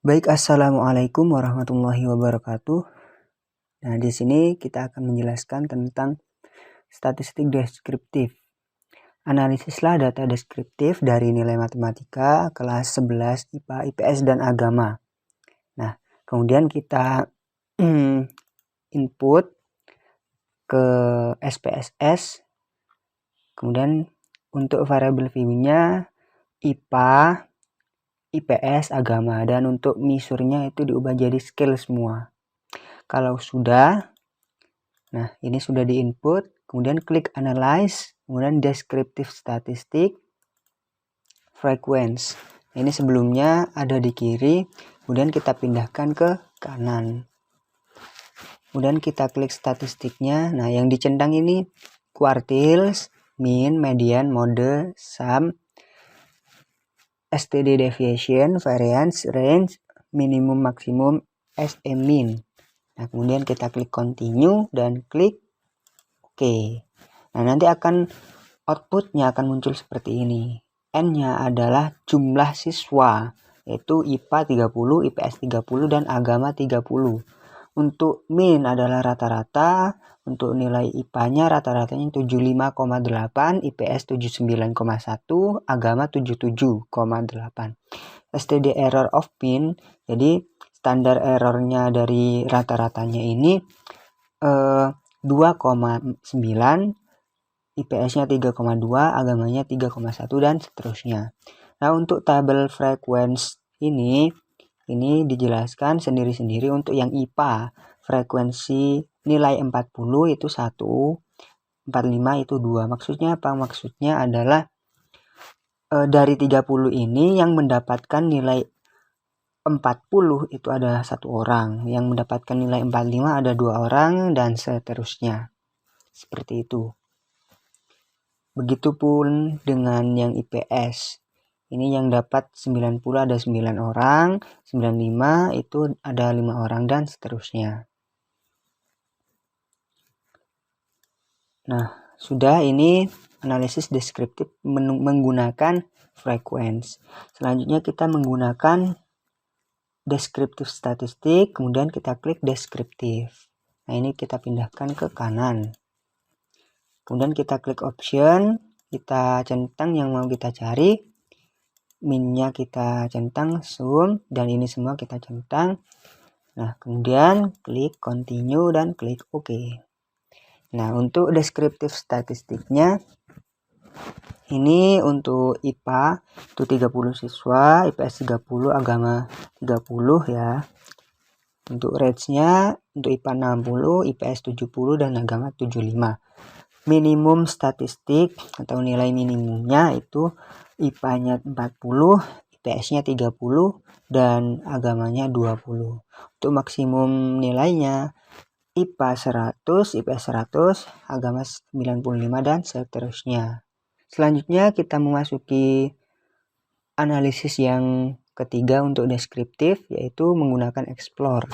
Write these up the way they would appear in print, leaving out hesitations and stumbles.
Baik, assalamualaikum warahmatullahi wabarakatuh. Nah, di sini kita akan menjelaskan tentang statistik deskriptif. Analisislah data deskriptif dari nilai matematika kelas 11 IPA, IPS, dan agama. Nah, kemudian kita input ke SPSS. Kemudian untuk variabel view-nya IPA, IPS, agama, dan untuk measure-nya itu diubah jadi scale semua. Kalau sudah, nah ini sudah di input, kemudian klik analyze, kemudian descriptive statistik, frequency. Ini sebelumnya ada di kiri, kemudian kita pindahkan ke kanan. Kemudian kita klik statistiknya. Nah, yang dicentang ini quartiles, mean, median, mode, sum, STD deviation, variance, range, minimum, maksimum, SE min. Nah, kemudian kita klik continue dan klik OK. Nah, nanti outputnya akan muncul seperti ini. N-nya adalah jumlah siswa, yaitu IPA 30, IPS 30, dan agama 30. Untuk min adalah rata-rata, untuk nilai IPA-nya rata-ratanya 75,8, IPS 79,1, agama 77,8. STD error of min, jadi standar errornya dari rata-ratanya ini 2,9, IPS-nya 3,2, agamanya 3,1, dan seterusnya. Nah, untuk tabel frekuensi ini dijelaskan sendiri-sendiri. Untuk yang IPA, frekuensi nilai 40 itu 1, 45 itu 2. Maksudnya apa? Maksudnya adalah dari 30 ini yang mendapatkan nilai 40 itu ada 1 orang, yang mendapatkan nilai 45 ada 2 orang, dan seterusnya. Seperti itu. Begitupun dengan yang IPS. Ini yang dapat 90 ada 9 orang, 95 itu ada 5 orang, dan seterusnya. Nah, sudah, ini analisis deskriptif menggunakan frekuensi. Selanjutnya kita menggunakan deskriptif statistik, kemudian kita klik deskriptif. Nah, ini kita pindahkan ke kanan. Kemudian kita klik option, kita centang yang mau kita cari. Min-nya kita centang, zoom, dan ini semua kita centang. Nah, kemudian klik continue dan klik OK. Nah, untuk deskriptif statistiknya, ini untuk IPA itu 30 siswa, IPS 30, agama 30 ya. Untuk range-nya untuk IPA 60, IPS 70, dan agama 75. Minimum statistik atau nilai minimumnya itu IPA-nya 40, IPS-nya 30, dan agamanya 20. Untuk maksimum nilainya IPA 100, IPS 100, agama 95, dan seterusnya. Selanjutnya kita memasuki analisis yang ketiga untuk deskriptif, yaitu menggunakan explore.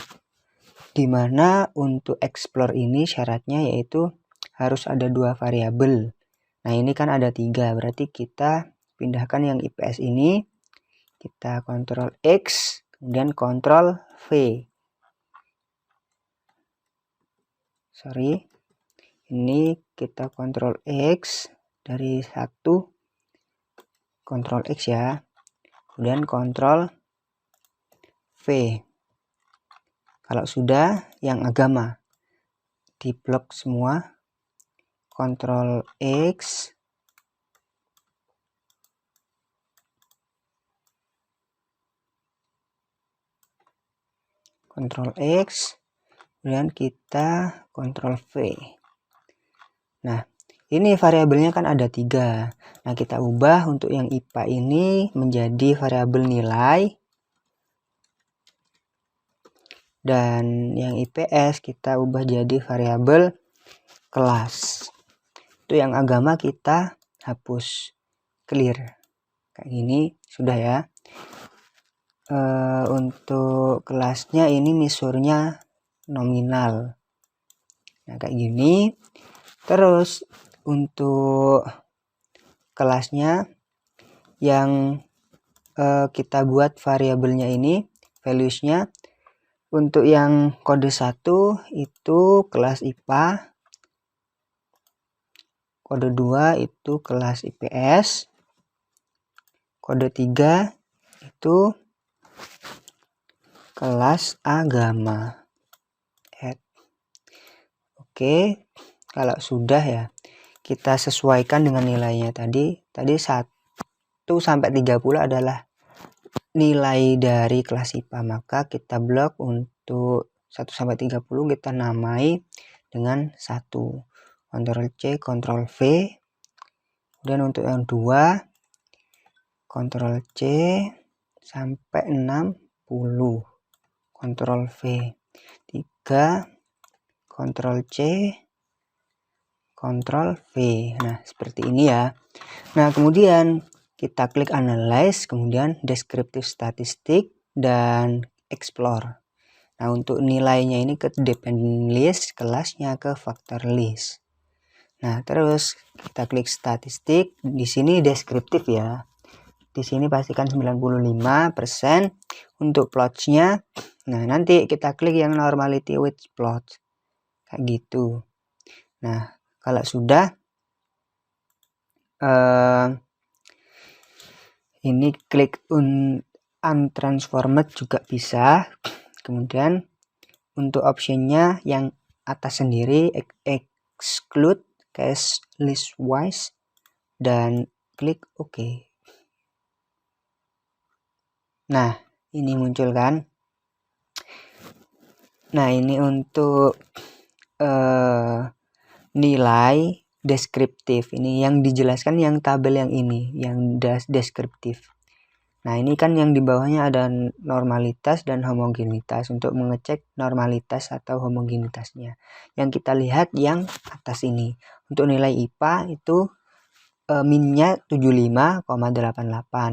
Dimana untuk explore ini syaratnya yaitu harus ada 2 variabel. Nah, ini kan ada 3, berarti kita pindahkan yang IPS ini, kita Ctrl X, kemudian Ctrl V. Ini kita Ctrl X dari 1, Ctrl X ya, kemudian Ctrl V. Kalau sudah, yang agama di blok semua, Ctrl X, Ctrl X, kemudian kita Ctrl V. Nah, ini variabelnya kan ada 3. Nah, kita ubah untuk yang IPA ini menjadi variabel nilai, dan yang IPS kita ubah jadi variabel kelas. Itu yang agama kita hapus, clear. Kayak gini sudah ya. Untuk kelasnya ini measure-nya nominal. Nah, kayak gini. Terus untuk kelasnya yang kita buat variabelnya ini values-nya. Untuk yang kode 1 itu kelas IPA, kode 2 itu kelas IPS, kode 3 itu kelas agama. Oke, kalau sudah ya kita sesuaikan dengan nilainya tadi 1 sampai 30 adalah nilai dari kelas IPA, maka kita blok untuk 1 sampai 30 kita namai dengan 1. Ctrl C, Ctrl V. Kemudian untuk yang 2 Ctrl C sampai 60. Ctrl V. 3 Ctrl C, Ctrl V. Nah, seperti ini ya. Nah, kemudian kita klik Analyze, kemudian Descriptive Statistic dan Explore. Nah, untuk nilainya ini ke Dependent List, kelasnya ke Factor List. Nah, terus kita klik Statistik, di sini deskriptif ya. Di sini pastikan 95%. Untuk plots-nya, nah nanti kita klik yang Normality with Plot. Kayak gitu. Nah, kalau sudah ini klik Untransformed juga bisa. Kemudian untuk optionnya yang atas sendiri exclude case list wise dan klik OK. Nah, ini muncul kan. Nah, ini untuk nilai deskriptif. Ini yang dijelaskan yang tabel yang ini, yang deskriptif. Nah, ini kan yang di bawahnya ada normalitas dan homogenitas untuk mengecek normalitas atau homogenitasnya. Yang kita lihat yang atas ini. Untuk nilai IPA itu minnya 75,88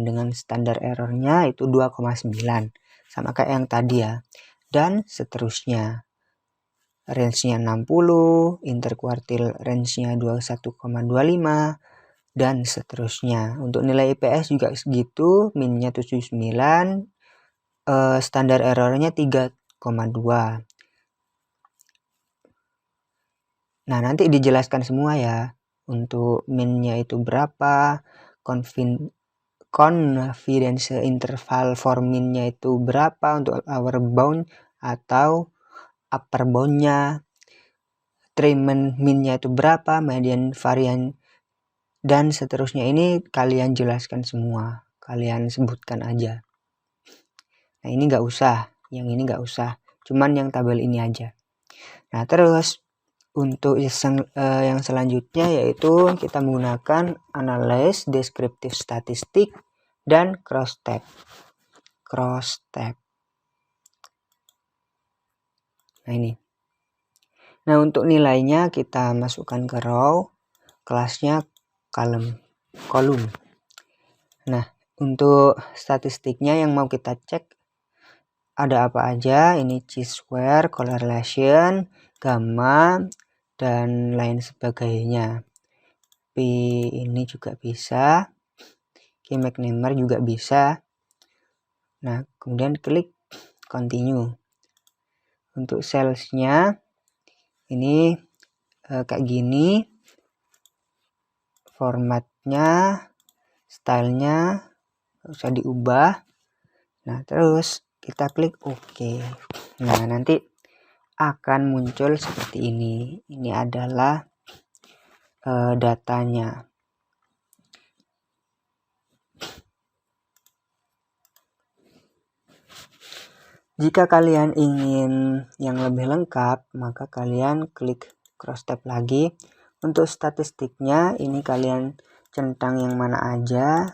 dengan standar errornya itu 2,9. Sama kayak yang tadi ya. Dan seterusnya. Range-nya 60, interquartile range-nya 21,25 dan seterusnya. Untuk nilai IPS juga segitu, min-nya 79, standar error-nya 3,2. Nah, nanti dijelaskan semua ya. Untuk min-nya itu berapa, confidence interval for min-nya itu berapa, untuk lower bound atau upper bound-nya, treatment min-nya itu berapa, median varian dan seterusnya. Ini kalian jelaskan semua, kalian sebutkan aja. Nah, ini nggak usah, yang ini nggak usah, cuman yang tabel ini aja. Nah, terus untuk yang selanjutnya yaitu kita menggunakan Analyze Descriptive Statistic dan Cross Tab. Nah, ini. Nah, untuk nilainya kita masukkan ke row, kelasnya kolom. Nah, untuk statistiknya yang mau kita cek ada apa aja. Ini chi-square, correlation, gamma, dan lain sebagainya. P ini juga bisa. Key-magnetar juga bisa. Nah, kemudian klik continue. Untuk salesnya ini kayak gini. Formatnya, stylenya usah diubah. Nah, terus kita klik OK. Nah, nanti akan muncul seperti ini. Ini adalah datanya. Jika kalian ingin yang lebih lengkap, maka kalian klik cross tab lagi. Untuk statistiknya ini kalian centang yang mana aja.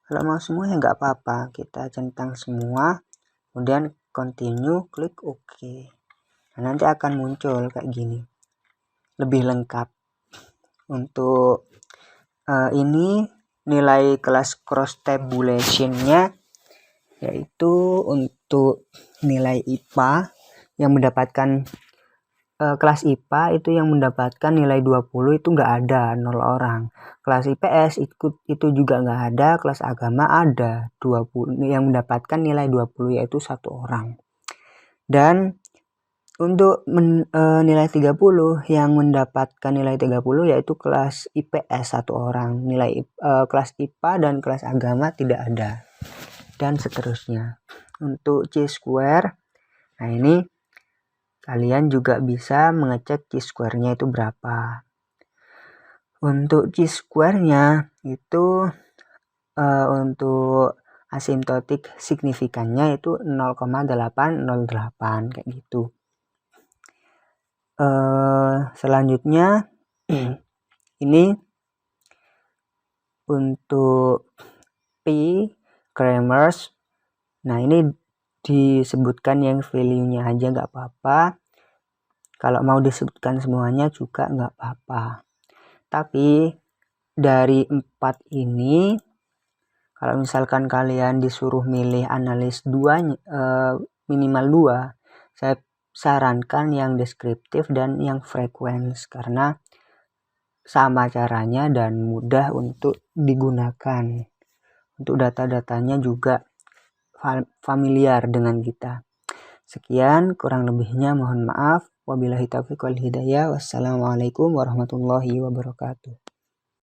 Kalau mau semua ya nggak apa-apa, kita centang semua. Kemudian continue, klik OK. Nah, nanti akan muncul kayak gini, lebih lengkap. Untuk ini nilai kelas cross tabulation-nya yaitu untuk nilai IPA yang mendapatkan kelas IPA itu yang mendapatkan nilai 20 itu nggak ada, 0 orang. Kelas IPS itu juga nggak ada, kelas agama ada 20 yang mendapatkan nilai 20 yaitu 1 orang. Dan untuk nilai 30 yang mendapatkan nilai 30 yaitu kelas IPS 1 orang. Nilai kelas IPA dan kelas agama tidak ada. Dan seterusnya. Untuk C-square, nah ini kalian juga bisa mengecek C-square-nya itu berapa. Untuk C-square-nya itu untuk asimptotik signifikannya itu 0,808 kayak gitu. Selanjutnya ini untuk P Kramers. Nah ini disebutkan yang value-nya aja nggak apa-apa. Kalau mau disebutkan semuanya juga nggak apa-apa. Tapi dari 4 ini, kalau misalkan kalian disuruh milih analis 2, minimal 2, saya sarankan yang deskriptif dan yang frekuens karena sama caranya dan mudah untuk digunakan. Untuk data-datanya juga familiar dengan kita. Sekian, kurang lebihnya mohon maaf. Wabillahi taufiq wal hidayah. Wassalamualaikum warahmatullahi wabarakatuh.